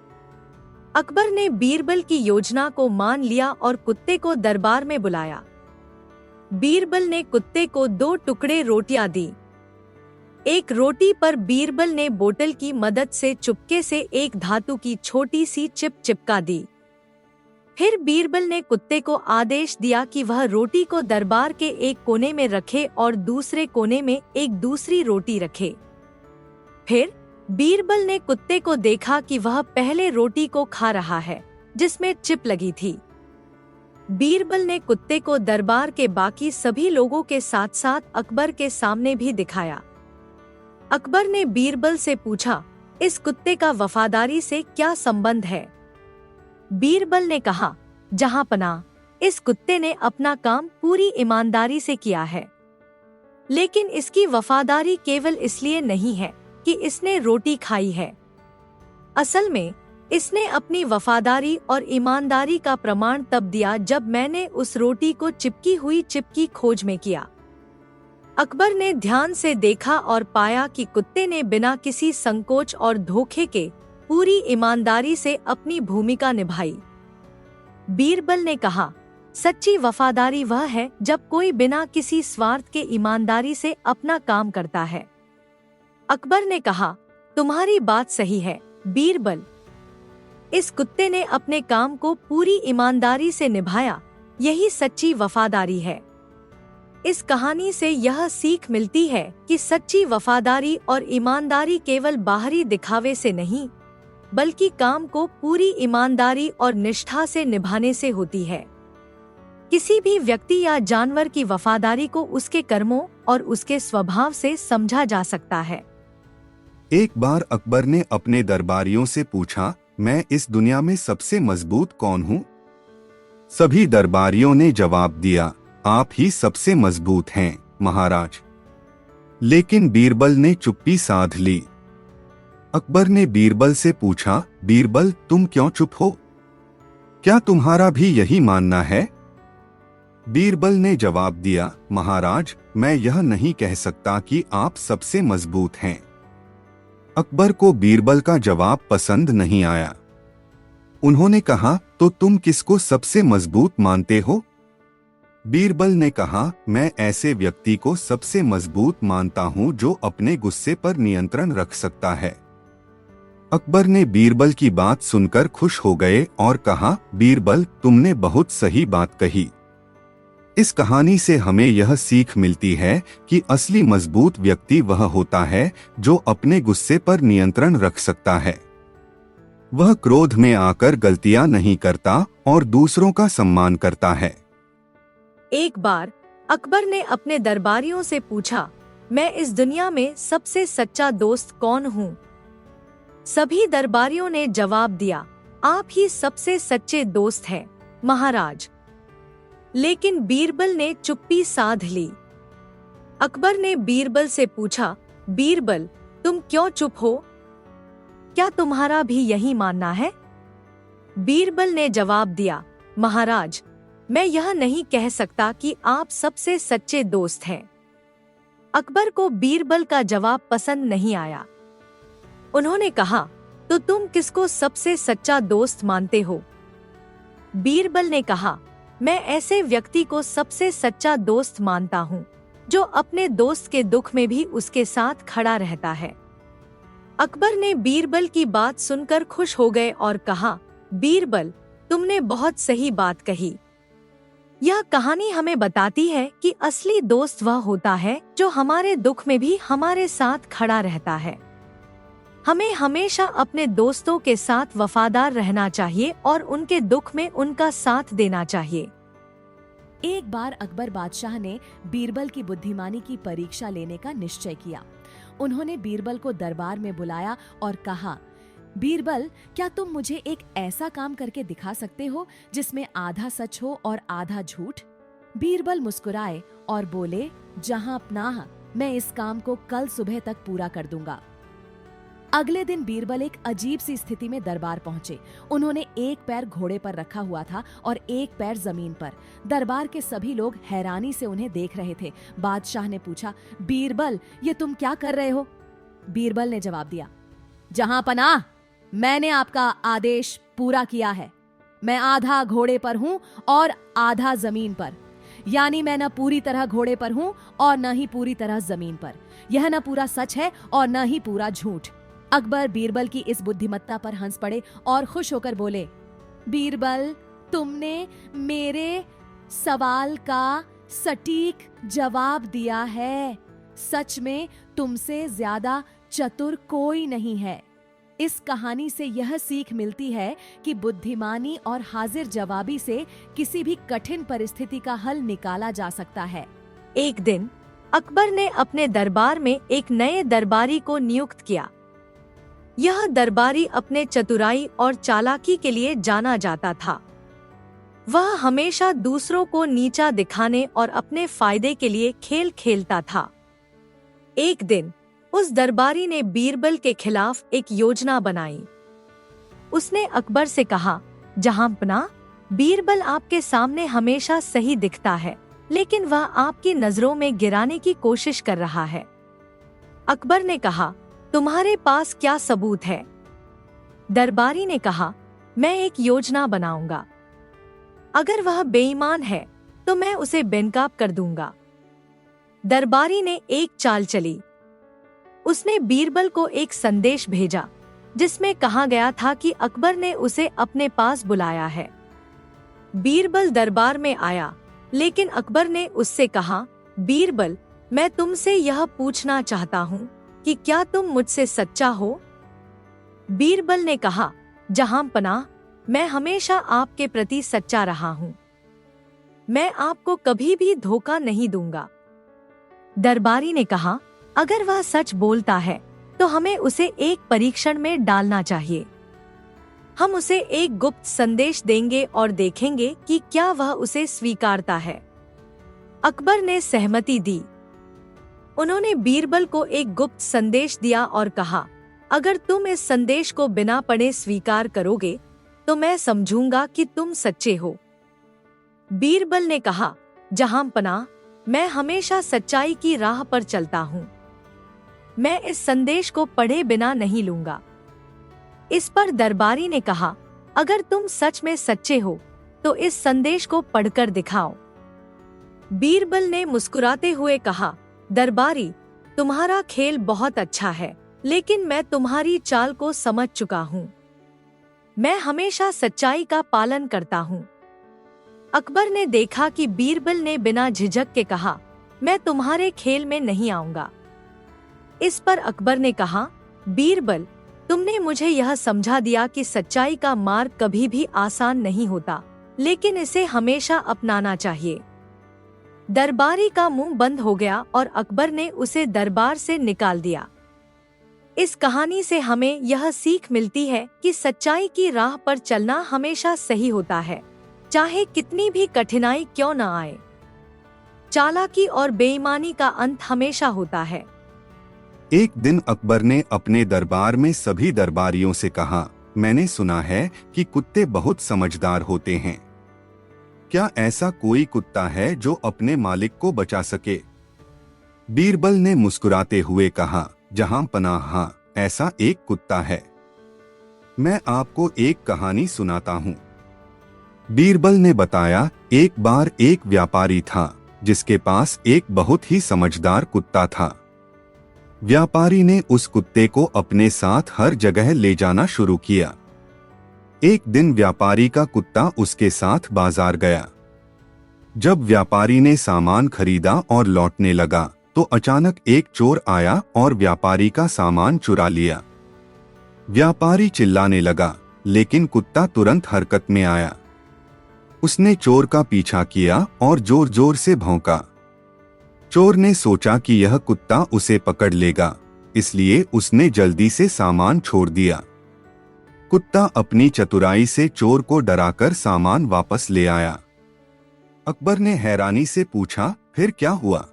अकबर ने बीरबल की योजना को मान लिया और कुत्ते को दरबार में बुलाया। बीरबल ने कुत्ते को 2 टुकड़े रोटियां दी। एक रोटी पर बीरबल ने बोतल की मदद से चुपके से एक धातु की छोटी सी चिप चिपका दी। फिर बीरबल ने कुत्ते को आदेश दिया कि वह रोटी को दरबार के एक कोने में रखे और दूसरे कोने में एक दूसरी रोटी रखे। फिर बीरबल ने कुत्ते को देखा कि वह पहले रोटी को खा रहा है जिसमें चिप लगी थी। बीरबल ने कुत्ते को दरबार के बाकी सभी लोगों के साथ साथ अकबर के सामने भी दिखाया। अकबर ने बीरबल से पूछा, इस कुत्ते का वफादारी से क्या संबंध है? बीरबल ने कहा, जहांपनाह, इस कुत्ते ने अपना काम पूरी ईमानदारी से किया है, लेकिन इसकी वफादारी केवल इसलिए नहीं है कि इसने रोटी खाई है। असल में इसने अपनी वफादारी और ईमानदारी का प्रमाण तब दिया जब मैंने उस रोटी को चिपकी हुई चिप की खोज में किया। अकबर ने ध्यान से देखा और पाया कि कुत्ते ने बिना किसी संकोच और धोखे के पूरी ईमानदारी से अपनी भूमिका निभाई। बीरबल ने कहा, सच्ची वफादारी वह है जब कोई बिना किसी स्वार्थ के ईमानदारी से अपना काम करता है। अकबर ने कहा, तुम्हारी बात सही है बीरबल। इस कुत्ते ने अपने काम को पूरी ईमानदारी से निभाया, यही सच्ची वफादारी है। इस कहानी से यह सीख मिलती है कि सच्ची वफादारी और ईमानदारी केवल बाहरी दिखावे से नहीं, बल्कि काम को पूरी ईमानदारी और निष्ठा से निभाने से होती है। किसी भी व्यक्ति या जानवर की वफादारी को उसके कर्मों और उसके स्वभाव से समझा जा सकता है। एक बार अकबर ने अपने दरबारियों से पूछा, मैं इस दुनिया में सबसे मजबूत कौन हूँ? सभी दरबारियों ने जवाब दिया, आप ही सबसे मजबूत हैं महाराज। लेकिन बीरबल ने चुप्पी साध ली। अकबर ने बीरबल से पूछा, बीरबल, तुम क्यों चुप हो? क्या तुम्हारा भी यही मानना है? बीरबल ने जवाब दिया, महाराज, मैं यह नहीं कह सकता कि आप सबसे मजबूत हैं। अकबर को बीरबल का जवाब पसंद नहीं आया। उन्होंने कहा, तो तुम किसको सबसे मजबूत मानते हो? बीरबल ने कहा, मैं ऐसे व्यक्ति को सबसे मजबूत मानता हूं जो अपने गुस्से पर नियंत्रण रख सकता है। अकबर ने बीरबल की बात सुनकर खुश हो गए और कहा, बीरबल, तुमने बहुत सही बात कही। इस कहानी से हमें यह सीख मिलती है कि असली मजबूत व्यक्ति वह होता है जो अपने गुस्से पर नियंत्रण रख सकता है। वह क्रोध में आकर गलतियां नहीं करता और दूसरों का सम्मान करता है। एक बार अकबर ने अपने दरबारियों से पूछा, मैं इस दुनिया में सबसे सच्चा दोस्त कौन हूँ? सभी दरबारियों ने जवाब दिया, आप ही सबसे सच्चे दोस्त हैं महाराज। लेकिन बीरबल ने चुप्पी साध ली। अकबर ने बीरबल से पूछा, बीरबल, तुम क्यों चुप हो? क्या तुम्हारा भी यही मानना है? बीरबल ने जवाब दिया, महाराज, मैं यह नहीं कह सकता कि आप सबसे सच्चे दोस्त हैं। अकबर को बीरबल का जवाब पसंद नहीं आया। उन्होंने कहा, तो तुम किसको सबसे सच्चा दोस्त मानते हो? बीरबल ने कहा, मैं ऐसे व्यक्ति को सबसे सच्चा दोस्त मानता हूँ जो अपने दोस्त के दुख में भी उसके साथ खड़ा रहता है। अकबर ने बीरबल की बात सुनकर खुश हो गए और कहा, बीरबल, तुमने बहुत सही बात कही। यह कहानी हमें बताती है कि असली दोस्त वह होता है जो हमारे दुख में भी हमारे साथ खड़ा रहता है। हमें हमेशा अपने दोस्तों के साथ वफादार रहना चाहिए और उनके दुख में उनका साथ देना चाहिए। एक बार अकबर बादशाह ने बीरबल की बुद्धिमानी की परीक्षा लेने का निश्चय किया। उन्होंने बीरबल को दरबार में बुलाया और कहा, बीरबल, क्या तुम मुझे एक ऐसा काम करके दिखा सकते हो जिसमें आधा सच हो और आधा झूठ? बीरबल मुस्कुराए और बोले, जहां पनाह, मैं इस काम को कल सुबह तक पूरा कर दूंगा। अगले दिन बीरबल एक अजीब सी स्थिति में दरबार पहुंचे। उन्होंने एक पैर घोड़े पर रखा हुआ था और एक पैर जमीन पर। दरबार के सभी लोग हैरानी से उन्हें देख रहे थे। बादशाह ने पूछा, बीरबल, ये तुम क्या कर रहे हो? बीरबल ने जवाब दिया, जहां पनाह, मैंने आपका आदेश पूरा किया है। मैं आधा घोड़े पर हूं और आधा जमीन पर, यानी मैं न पूरी तरह घोड़े पर हूं और न ही पूरी तरह जमीन पर। यह न पूरा सच है और न ही पूरा झूठ। अकबर बीरबल की इस बुद्धिमत्ता पर हंस पड़े और खुश होकर बोले, बीरबल, तुमने मेरे सवाल का सटीक जवाब दिया है। सच में तुमसे ज्यादा चतुर कोई नहीं है। इस कहानी से यह सीख मिलती है कि बुद्धिमानी और हाजिर जवाबी से किसी भी कठिन परिस्थिति का हल निकाला जा सकता है। एक दिन अकबर ने अपने दरबार में एक नए दरबारी को नियुक्त किया। यह दरबारी अपने चतुराई और चालाकी के लिए जाना जाता था। वह हमेशा दूसरों को नीचा दिखाने और अपने फायदे के लिए खेल खेलता था। एक दिन उस दरबारी ने बीरबल के खिलाफ एक योजना बनाई। उसने अकबर से कहा, जहांपना, बीरबल आपके सामने हमेशा सही दिखता है, लेकिन वह आपकी नजरों में गिराने की कोशिश कर रहा है। अकबर ने कहा, तुम्हारे पास क्या सबूत है? दरबारी ने कहा, मैं एक योजना बनाऊंगा। अगर वह बेईमान है तो मैं उसे बेनकाब कर दूंगा। दरबारी ने एक चाल चली। उसने बीरबल को एक संदेश भेजा जिसमें कहा गया था कि अकबर ने उसे अपने पास बुलाया है। बीरबल दरबार में आया, लेकिन अकबर ने उससे कहा, बीरबल, मैं तुमसे यह पूछना चाहता हूँ कि क्या तुम मुझसे सच्चा हो? बीरबल ने कहा, जहांपनाह, मैं हमेशा आपके प्रति सच्चा रहा हूँ। मैं आपको कभी भी धोखा नहीं दूंगा। दरबारी ने कहा, अगर वह सच बोलता है तो हमें उसे एक परीक्षण में डालना चाहिए। हम उसे एक गुप्त संदेश देंगे और देखेंगे कि क्या वह उसे स्वीकारता है। अकबर ने सहमति दी। उन्होंने बीरबल को एक गुप्त संदेश दिया और कहा, अगर तुम इस संदेश को बिना पढ़े स्वीकार करोगे तो मैं समझूंगा कि तुम सच्चे हो। बीरबल ने कहा, जहांपनाह, मैं हमेशा सच्चाई की राह पर चलता हूँ। मैं इस संदेश को पढ़े बिना नहीं लूंगा। इस पर दरबारी ने कहा, अगर तुम सच में सच्चे हो तो इस संदेश को पढ़कर दिखाओ। बीरबल ने मुस्कुराते हुए कहा, दरबारी, तुम्हारा खेल बहुत अच्छा है, लेकिन मैं तुम्हारी चाल को समझ चुका हूँ। मैं हमेशा सच्चाई का पालन करता हूँ। अकबर ने देखा कि बीरबल ने बिना झिझक के कहा, मैं तुम्हारे खेल में नहीं आऊंगा। इस पर अकबर ने कहा, बीरबल, तुमने मुझे यह समझा दिया कि सच्चाई का मार्ग कभी भी आसान नहीं होता, लेकिन इसे हमेशा अपनाना चाहिए। दरबारी का मुंह बंद हो गया और अकबर ने उसे दरबार से निकाल दिया। इस कहानी से हमें यह सीख मिलती है कि सच्चाई की राह पर चलना हमेशा सही होता है, चाहे कितनी भी कठिनाई क्यों न आए। चालाकी और बेईमानी का अंत हमेशा होता है। एक दिन अकबर ने अपने दरबार में सभी दरबारियों से कहा, मैंने सुना है कि कुत्ते बहुत समझदार होते हैं। क्या ऐसा कोई कुत्ता है जो अपने मालिक को बचा सके? बीरबल ने मुस्कुराते हुए कहा, जहांपनाह, हाँ, ऐसा एक कुत्ता है। मैं आपको एक कहानी सुनाता हूँ। बीरबल ने बताया, एक बार एक व्यापारी था जिसके पास एक बहुत ही समझदार कुत्ता था। व्यापारी ने उस कुत्ते को अपने साथ हर जगह ले जाना शुरू किया। एक दिन व्यापारी का कुत्ता उसके साथ बाजार गया। जब व्यापारी ने सामान खरीदा और लौटने लगा तो अचानक एक चोर आया और व्यापारी का सामान चुरा लिया। व्यापारी चिल्लाने लगा, लेकिन कुत्ता तुरंत हरकत में आया। उसने चोर का पीछा किया और जोर जोर से भौंका। चोर ने सोचा कि यह कुत्ता उसे पकड़ लेगा, इसलिए उसने जल्दी से सामान छोड़ दिया। कुत्ता अपनी चतुराई से चोर को डराकर सामान वापस ले आया। अकबर ने हैरानी से पूछा, फिर क्या हुआ?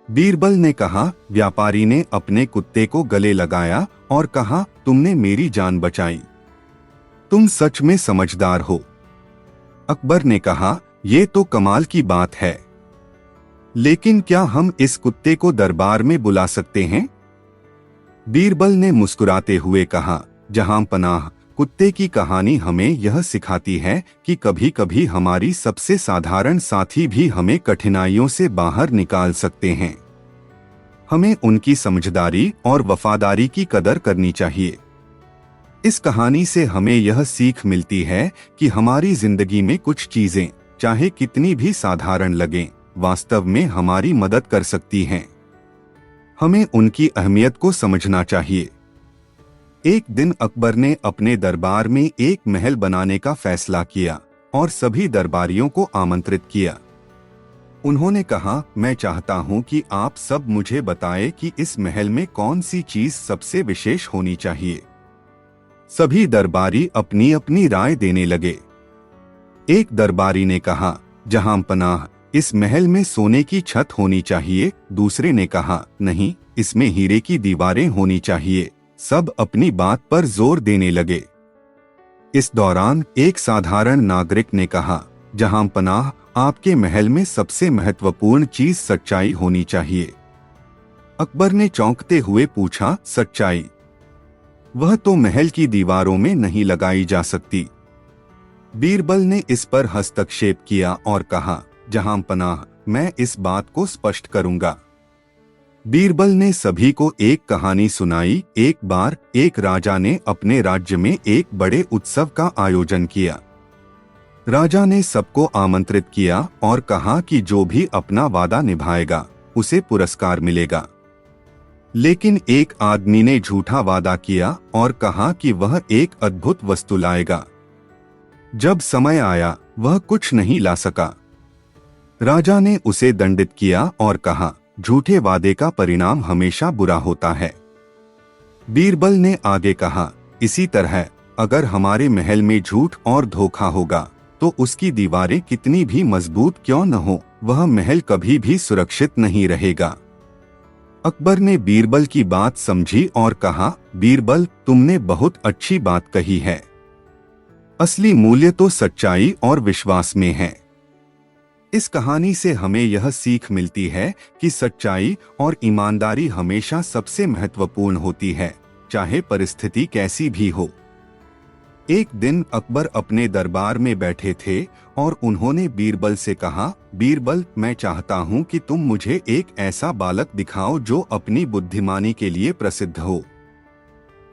बीरबल ने कहा, व्यापारी ने अपने कुत्ते को गले लगाया और कहा, तुमने मेरी जान बचाई। तुम सच में समझदार हो। अकबर ने कहा, यह तो कमाल की बात है, लेकिन क्या हम इस कुत्ते को दरबार में बुला सकते हैं? बीरबल ने मुस्कुराते हुए कहा, जहां पनाह, कुत्ते की कहानी हमें यह सिखाती है कि कभी कभी हमारी सबसे साधारण साथी भी हमें कठिनाइयों से बाहर निकाल सकते हैं। हमें उनकी समझदारी और वफादारी की कदर करनी चाहिए। इस कहानी से हमें यह सीख मिलती है कि हमारी जिंदगी में कुछ चीजें, चाहे कितनी भी साधारण लगें, वास्तव में हमारी मदद कर सकती हैं। हमें उनकी अहमियत को समझना चाहिए। एक दिन अकबर ने अपने दरबार में एक महल बनाने का फैसला किया और सभी दरबारियों को आमंत्रित किया। उन्होंने कहा, मैं चाहता हूं कि आप सब मुझे बताएं कि इस महल में कौन सी चीज सबसे विशेष होनी चाहिए। सभी दरबारी अपनी अपनी राय देने लगे। एक दरबारी ने कहा, जहां पनाह, इस महल में सोने की छत होनी चाहिए। दूसरे ने कहा, नहीं, इसमें हीरे की दीवारें होनी चाहिए। सब अपनी बात पर जोर देने लगे। इस दौरान एक साधारण नागरिक ने कहा, जहां पनाह, आपके महल में सबसे महत्वपूर्ण चीज सच्चाई होनी चाहिए। अकबर ने चौंकते हुए पूछा, सच्चाई? वह तो महल की दीवारों में नहीं लगाई जा सकती। बीरबल ने इस पर हस्तक्षेप किया और कहा, जहां पनाह, मैं इस बात को स्पष्ट करूंगा। बीरबल ने सभी को एक कहानी सुनाई। एक बार एक राजा ने अपने राज्य में एक बड़े उत्सव का आयोजन किया। राजा ने सबको आमंत्रित किया और कहा कि जो भी अपना वादा निभाएगा उसे पुरस्कार मिलेगा। लेकिन एक आदमी ने झूठा वादा किया और कहा कि वह एक अद्भुत वस्तु लाएगा। जब समय आया, वह कुछ नहीं ला सका। राजा ने उसे दंडित किया और कहा, झूठे वादे का परिणाम हमेशा बुरा होता है। बीरबल ने आगे कहा, इसी तरह अगर हमारे महल में झूठ और धोखा होगा तो उसकी दीवारें कितनी भी मजबूत क्यों न हो, वह महल कभी भी सुरक्षित नहीं रहेगा। अकबर ने बीरबल की बात समझी और कहा, बीरबल, तुमने बहुत अच्छी बात कही है। असली मूल्य तो सच्चाई और विश्वास में है। इस कहानी से हमें यह सीख मिलती है कि सच्चाई और ईमानदारी हमेशा सबसे महत्वपूर्ण होती है, चाहे परिस्थिति कैसी भी हो। एक दिन अकबर अपने दरबार में बैठे थे और उन्होंने बीरबल से कहा, बीरबल, मैं चाहता हूं कि तुम मुझे एक ऐसा बालक दिखाओ जो अपनी बुद्धिमानी के लिए प्रसिद्ध हो।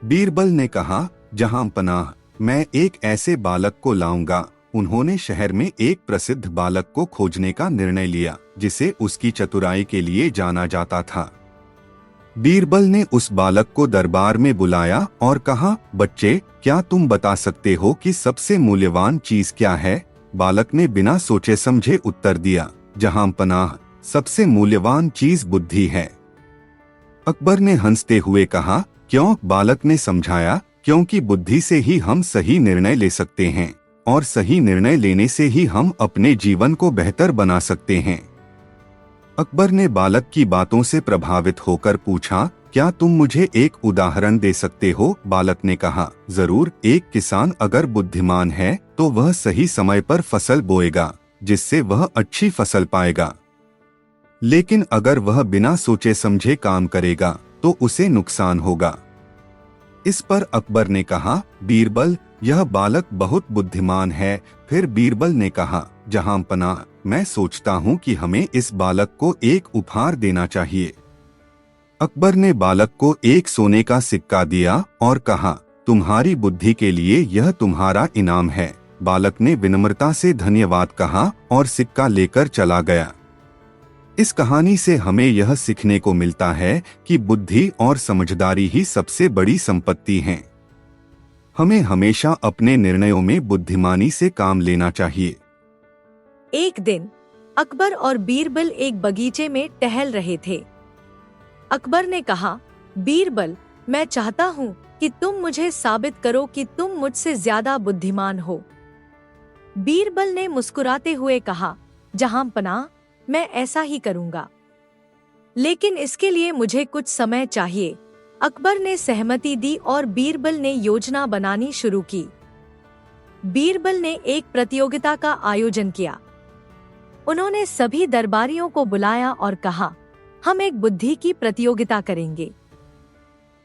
बीरबल ने कहा, जहां पनाह, मैं एक ऐसे बालक को लाऊंगा। उन्होंने शहर में एक प्रसिद्ध बालक को खोजने का निर्णय लिया जिसे उसकी चतुराई के लिए जाना जाता था। बीरबल ने उस बालक को दरबार में बुलाया और कहा, बच्चे, क्या तुम बता सकते हो कि सबसे मूल्यवान चीज क्या है? बालक ने बिना सोचे समझे उत्तर दिया, जहां पनाह, सबसे मूल्यवान चीज बुद्धि है। अकबर ने हंसते हुए कहा, क्यों? बालक ने समझाया, क्योंकि बुद्धि से ही हम सही निर्णय ले सकते हैं और सही निर्णय लेने से ही हम अपने जीवन को बेहतर बना सकते हैं। अकबर ने बालक की बातों से प्रभावित होकर पूछा, क्या तुम मुझे एक उदाहरण दे सकते हो? बालक ने कहा, जरूर। एक किसान अगर बुद्धिमान है तो वह सही समय पर फसल बोएगा जिससे वह अच्छी फसल पाएगा। लेकिन अगर वह बिना सोचे समझे काम करेगा तो उसे नुकसान होगा। इस पर अकबर ने कहा, बीरबल, यह बालक बहुत बुद्धिमान है। फिर बीरबल ने कहा, जहां पनाह, मैं सोचता हूं कि हमें इस बालक को एक उपहार देना चाहिए। अकबर ने बालक को एक सोने का सिक्का दिया और कहा, तुम्हारी बुद्धि के लिए यह तुम्हारा इनाम है। बालक ने विनम्रता से धन्यवाद कहा और सिक्का लेकर चला गया। इस कहानी से हमें यह सीखने को मिलता है कि बुद्धि और समझदारी ही सबसे बड़ी संपत्ति हैं। हमें हमेशा अपने निर्णयों में बुद्धिमानी से काम लेना चाहिए। एक दिन अकबर और बीरबल एक बगीचे में टहल रहे थे। अकबर ने कहा, बीरबल, मैं चाहता हूँ कि तुम मुझे साबित करो कि तुम मुझसे ज्यादा बुद्धिमान हो। बीरबल ने मुस्कुराते हुए कहा, जहां पनाह, मैं ऐसा ही करूंगा, लेकिन इसके लिए मुझे कुछ समय चाहिए। अकबर ने सहमति दी और बीरबल ने योजना बनानी शुरू की। बीरबल ने एक प्रतियोगिता का आयोजन किया। उन्होंने सभी दरबारियों को बुलाया और कहा, हम एक बुद्धि की प्रतियोगिता करेंगे,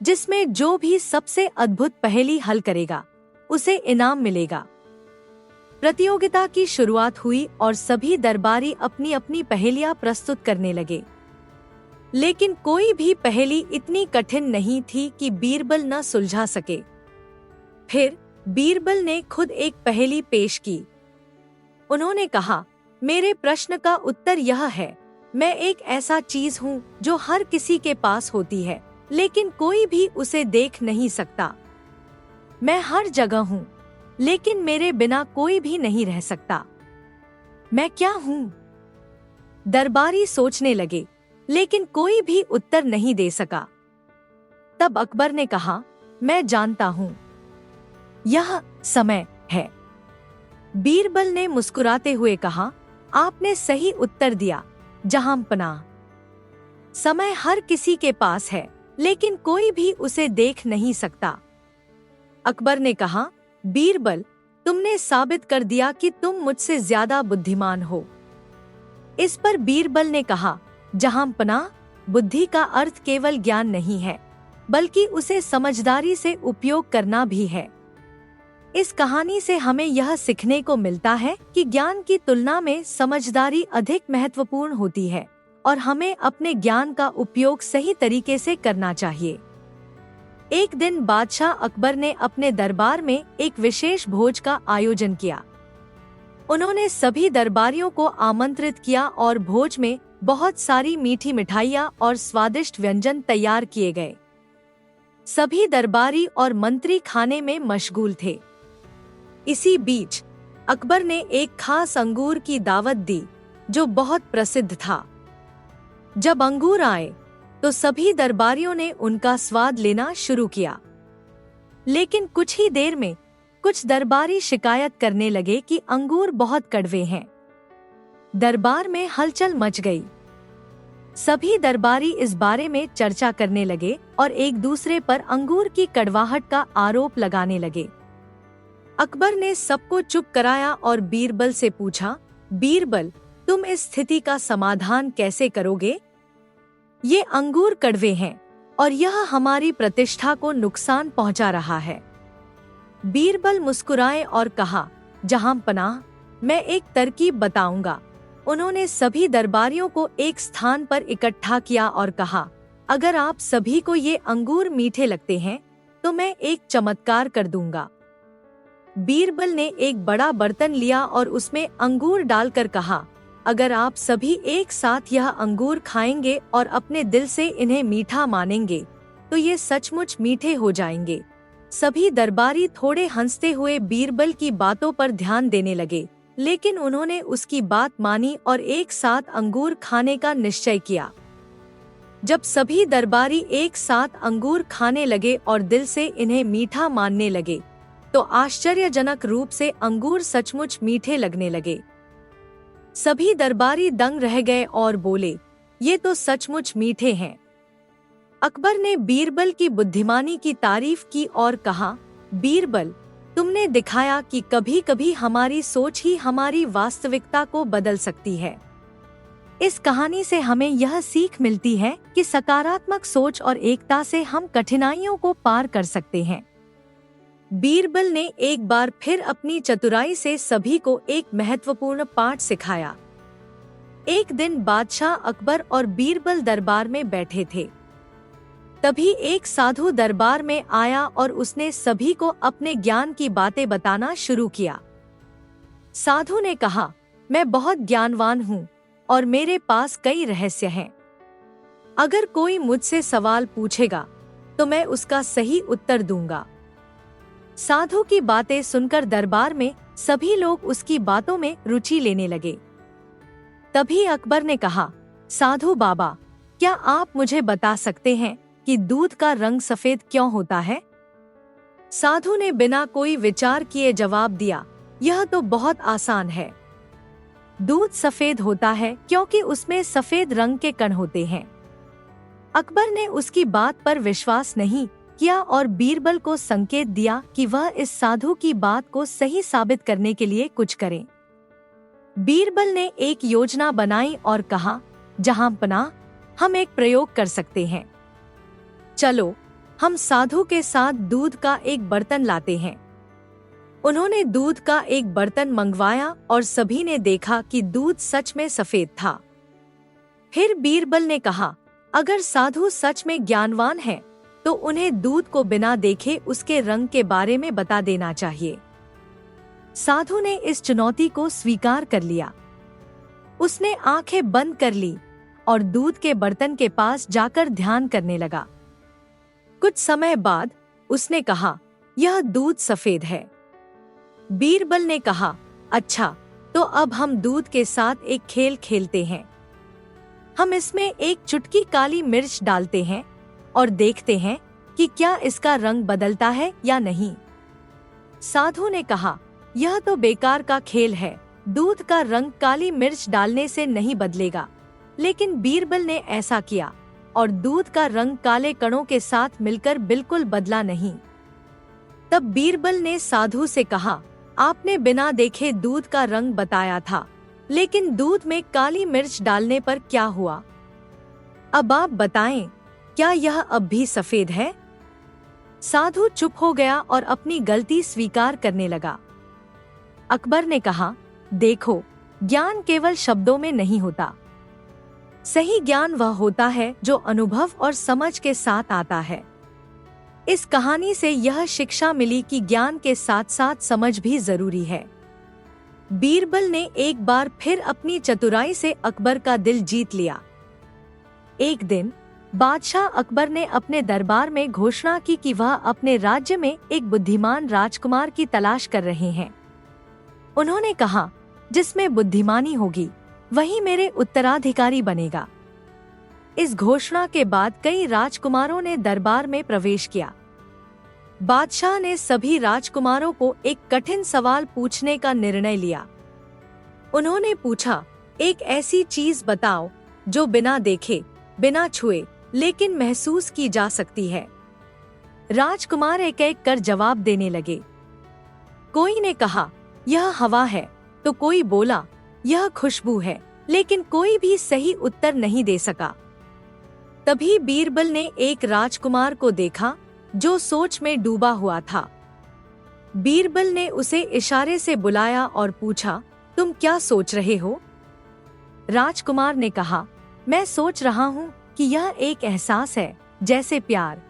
जिसमें जो भी सबसे अद्भुत पहेली हल करेगा उसे इनाम मिलेगा। प्रतियोगिता की शुरुआत हुई और सभी दरबारी अपनी अपनी पहेलियां प्रस्तुत करने लगे, लेकिन कोई भी पहेली इतनी कठिन नहीं थी कि बीरबल न सुलझा सके। फिर बीरबल ने खुद एक पहेली पेश की। उन्होंने कहा, मेरे प्रश्न का उत्तर यह है, मैं एक ऐसा चीज हूँ जो हर किसी के पास होती है, लेकिन कोई भी उसे देख नहीं सकता। मैं हर जगह हूँ, लेकिन मेरे बिना कोई भी नहीं रह सकता। मैं क्या हूँ? दरबारी सोचने लगे, लेकिन कोई भी उत्तर नहीं दे सका। तब अकबर ने कहा, मैं जानता हूँ, यह समय है। बीरबल ने मुस्कुराते हुए कहा, आपने सही उत्तर दिया, जहां पनाह। समय हर किसी के पास है, लेकिन कोई भी उसे देख नहीं सकता। अकबर ने कहा, बीरबल, तुमने साबित कर दिया कि तुम मुझसे ज्यादा बुद्धिमान हो। इस पर बीरबल ने कहा, जहां पनाह, बुद्धि का अर्थ केवल ज्ञान नहीं है, बल्कि उसे समझदारी से उपयोग करना भी है। इस कहानी से हमें यह सीखने को मिलता है कि ज्ञान की तुलना में समझदारी अधिक महत्वपूर्ण होती है और हमें अपने ज्ञान का उपयोग सही तरीके से करना चाहिए। एक दिन बादशाह अकबर ने अपने दरबार में एक विशेष भोज का आयोजन किया। उन्होंने सभी दरबारियों को आमंत्रित किया और भोज में बहुत सारी मीठी मिठाइयाँ और स्वादिष्ट व्यंजन तैयार किए गए। सभी दरबारी और मंत्री खाने में मशगूल थे। इसी बीच अकबर ने एक खास अंगूर की दावत दी, जो बहुत प्रसिद्ध था। जब अंगूर आए तो सभी दरबारियों ने उनका स्वाद लेना शुरू किया, लेकिन कुछ ही देर में कुछ दरबारी शिकायत करने लगे कि अंगूर बहुत कड़वे हैं। दरबार में हलचल मच गई। सभी दरबारी इस बारे में चर्चा करने लगे और एक दूसरे पर अंगूर की कड़वाहट का आरोप लगाने लगे। अकबर ने सबको चुप कराया और बीरबल से पूछा, बीरबल, तुम इस स्थिति का समाधान कैसे करोगे? ये अंगूर कड़वे हैं और यह हमारी प्रतिष्ठा को नुकसान पहुंचा रहा है। बीरबल मुस्कुराए और कहा, जहां पनाह, मैं एक तरकीब बताऊंगा। उन्होंने सभी दरबारियों को एक स्थान पर इकट्ठा किया और कहा, अगर आप सभी को ये अंगूर मीठे लगते हैं तो मैं एक चमत्कार कर दूंगा। बीरबल ने एक बड़ा बर्तन लिया और उसमें अंगूर डालकर कहा, अगर आप सभी एक साथ यह अंगूर खाएंगे और अपने दिल से इन्हें मीठा मानेंगे तो ये सचमुच मीठे हो जाएंगे। सभी दरबारी थोड़े हंसते हुए बीरबल की बातों पर ध्यान देने लगे, लेकिन उन्होंने उसकी बात मानी और एक साथ अंगूर खाने का निश्चय किया। जब सभी दरबारी एक साथ अंगूर खाने लगे और दिल से इन्हें मीठा मानने लगे तो आश्चर्यजनक रूप से अंगूर सचमुच मीठे लगने लगे। सभी दरबारी दंग रह गए और बोले, ये तो सचमुच मीठे हैं। अकबर ने बीरबल की बुद्धिमानी की तारीफ की और कहा, बीरबल, तुमने दिखाया कि कभी कभी हमारी सोच ही हमारी वास्तविकता को बदल सकती है। इस कहानी से हमें यह सीख मिलती है कि सकारात्मक सोच और एकता से हम कठिनाइयों को पार कर सकते हैं। बीरबल ने एक बार फिर अपनी चतुराई से सभी को एक महत्वपूर्ण पाठ सिखाया। एक दिन बादशाह अकबर और बीरबल दरबार में बैठे थे। तभी एक साधु दरबार में आया और उसने सभी को अपने ज्ञान की बातें बताना शुरू किया। साधु ने कहा, मैं बहुत ज्ञानवान हूँ और मेरे पास कई रहस्य हैं। अगर कोई मुझसे सवाल पूछेगा तो मैं उसका सही उत्तर दूंगा। साधु की बातें सुनकर दरबार में सभी लोग उसकी बातों में रुचि लेने लगे। तभी अकबर ने कहा, साधु बाबा, क्या आप मुझे बता सकते हैं कि दूध का रंग सफेद क्यों होता है? साधु ने बिना कोई विचार किए जवाब दिया, यह तो बहुत आसान है। दूध सफेद होता है क्योंकि उसमें सफेद रंग के कण होते हैं। अकबर ने उसकी बात पर विश्वास नहीं किया और बीरबल को संकेत दिया कि वह इस साधु की बात को सही साबित करने के लिए कुछ करे। बीरबल ने एक योजना बनाई और कहा, जहांपनाह, हम एक प्रयोग कर सकते हैं। चलो, हम साधु के साथ दूध का एक बर्तन लाते हैं। उन्होंने दूध का एक बर्तन मंगवाया और सभी ने देखा कि दूध सच में सफेद था। फिर बीरबल ने कहा, अगर साधु सच में ज्ञानवान है तो उन्हें दूध को बिना देखे उसके रंग के बारे में बता देना चाहिए। साधु ने इस चुनौती को स्वीकार कर लिया। उसने आंखें बंद कर ली और दूध के बर्तन के पास जाकर ध्यान करने लगा। कुछ समय बाद उसने कहा, यह दूध सफेद है। बीरबल ने कहा, अच्छा, तो अब हम दूध के साथ एक खेल खेलते हैं। हम इसमें एक चुटकी काली मिर्च डालते हैं और देखते हैं कि क्या इसका रंग बदलता है या नहीं। साधु ने कहा, यह तो बेकार का खेल है, दूध का रंग काली मिर्च डालने से नहीं बदलेगा। लेकिन बीरबल ने ऐसा किया और दूध का रंग काले कणों के साथ मिलकर बिल्कुल बदला नहीं। तब बीरबल ने साधु से कहा, आपने बिना देखे दूध का रंग बताया था, लेकिन दूध में काली मिर्च डालने पर क्या हुआ? अब आप बताएं, क्या यह अब भी सफेद है? साधु चुप हो गया और अपनी गलती स्वीकार करने लगा। अकबर ने कहा, देखो, ज्ञान केवल शब्दों में नहीं होता। सही ज्ञान वह होता है जो अनुभव और समझ के साथ आता है। इस कहानी से यह शिक्षा मिली कि ज्ञान के साथ साथ समझ भी जरूरी है। बीरबल ने एक बार फिर अपनी चतुराई से अकबर का दिल जीत लिया। एक दिन बादशाह अकबर ने अपने दरबार में घोषणा की कि वह अपने राज्य में एक बुद्धिमान राजकुमार की तलाश कर रहे हैं। उन्होंने कहा, जिसमें बुद्धिमानी होगी वही मेरे उत्तराधिकारी बनेगा। इस घोषणा के बाद कई राजकुमारों ने दरबार में प्रवेश किया। बादशाह ने सभी राजकुमारों को एक कठिन सवाल पूछने का निर्णय लिया। उन्होंने पूछा, एक ऐसी चीज बताओ जो बिना देखे, बिना छुए, लेकिन महसूस की जा सकती है। राजकुमार एक एक कर जवाब देने लगे। कोई ने कहा, यह हवा है, तो कोई बोला, यह खुशबू है, लेकिन कोई भी सही उत्तर नहीं दे सका। तभी बीरबल ने एक राजकुमार को देखा जो सोच में डूबा हुआ था। बीरबल ने उसे इशारे से बुलाया और पूछा, तुम क्या सोच रहे हो? राजकुमार ने कहा, मैं सोच रहा हूँ कि यह एक एहसास है, जैसे प्यार।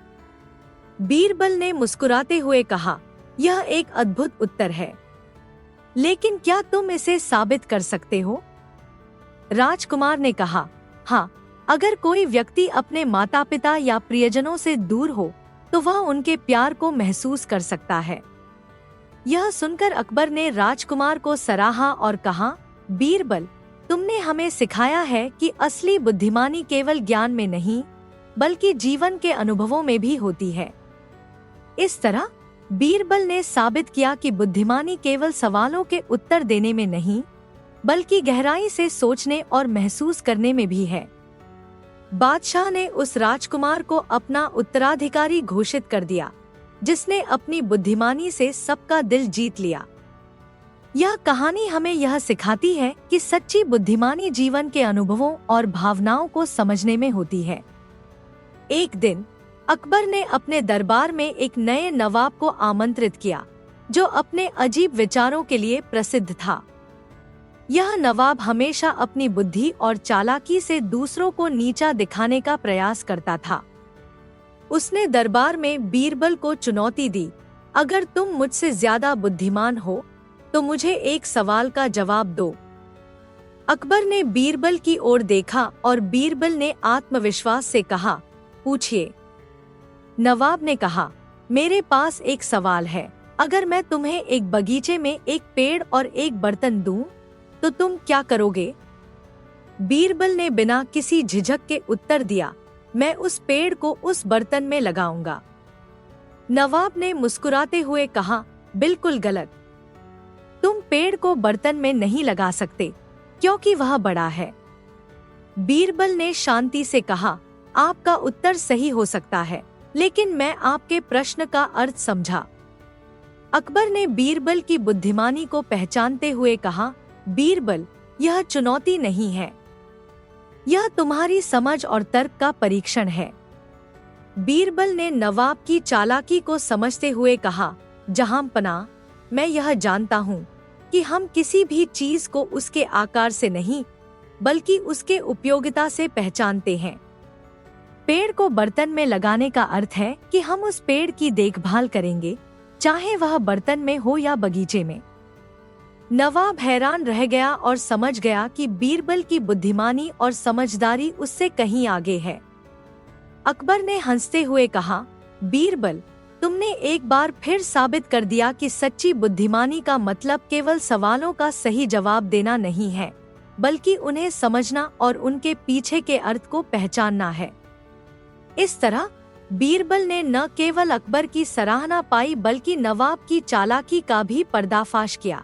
बीरबल ने मुस्कुराते हुए कहा, यह एक अद्भुत उत्तर है, लेकिन क्या तुम इसे साबित कर सकते हो? राजकुमार ने कहा, हाँ, अगर कोई व्यक्ति अपने माता पिता या प्रियजनों से दूर हो तो वह उनके प्यार को महसूस कर सकता है। यह सुनकर अकबर ने राजकुमार को सराहा और कहा, बीरबल, तुमने हमें सिखाया है कि असली बुद्धिमानी केवल ज्ञान में नहीं, बल्कि जीवन के अनुभवों में भी होती है। इस तरह बीरबल ने साबित किया कि बुद्धिमानी केवल सवालों के उत्तर देने में नहीं, बल्कि गहराई से सोचने और महसूस करने में भी है। बादशाह ने उस राजकुमार को अपना उत्तराधिकारी घोषित कर दिया, जिसने अपनी बुद्धिमानी से सबका दिल जीत लिया। यह कहानी हमें यह सिखाती है कि सच्ची बुद्धिमानी जीवन के अनुभवों और भावनाओं को समझने में होती है। एक दिन अकबर ने अपने दरबार में एक नए नवाब को आमंत्रित किया, जो अपने अजीब विचारों के लिए प्रसिद्ध था। यह नवाब हमेशा अपनी बुद्धि और चालाकी से दूसरों को नीचा दिखाने का प्रयास करता था। उसने दरबार में बीरबल को चुनौती दी, अगर तुम मुझसे ज्यादा बुद्धिमान हो तो मुझे एक सवाल का जवाब दो। अकबर ने बीरबल की ओर देखा और बीरबल ने आत्मविश्वास से कहा, पूछिए। नवाब ने कहा, मेरे पास एक सवाल है, अगर मैं तुम्हें एक बगीचे में एक पेड़ और एक बर्तन दूं, तो तुम क्या करोगे? बीरबल ने बिना किसी झिझक के उत्तर दिया, मैं उस पेड़ को उस बर्तन में लगाऊंगा। नवाब ने मुस्कुराते हुए कहा, बिल्कुल गलत। तुम पेड़ को बर्तन में नहीं लगा सकते, क्योंकि वह बड़ा है। बीरबल ने शांति से कहा, आपका उत्तर सही हो सकता है, लेकिन मैं आपके प्रश्न का अर्थ समझा। अकबर ने बीरबल की बुद्धिमानी को पहचानते हुए कहा, बीरबल, यह चुनौती नहीं है, यह तुम्हारी समझ और तर्क का परीक्षण है। बीरबल ने नवाब की चालाकी को समझते हुए कहा, जहांपनाह, मैं यह जानता हूँ कि हम किसी भी चीज को उसके आकार से नहीं, बल्कि उसके उपयोगिता से पहचानते हैं। पेड़ को बर्तन में लगाने का अर्थ है कि हम उस पेड़ की देखभाल करेंगे, चाहे वह बर्तन में हो या बगीचे में। नवाब हैरान रह गया और समझ गया कि बीरबल की बुद्धिमानी और समझदारी उससे कहीं आगे है। अकबर ने हंसते हुए कहा, बीरबल, तुमने एक बार फिर साबित कर दिया कि सच्ची बुद्धिमानी का मतलब केवल सवालों का सही जवाब देना नहीं है, बल्कि उन्हें समझना और उनके पीछे के अर्थ को पहचानना है। इस तरह बीरबल ने न केवल अकबर की सराहना पाई, बल्कि नवाब की चालाकी का भी पर्दाफाश किया।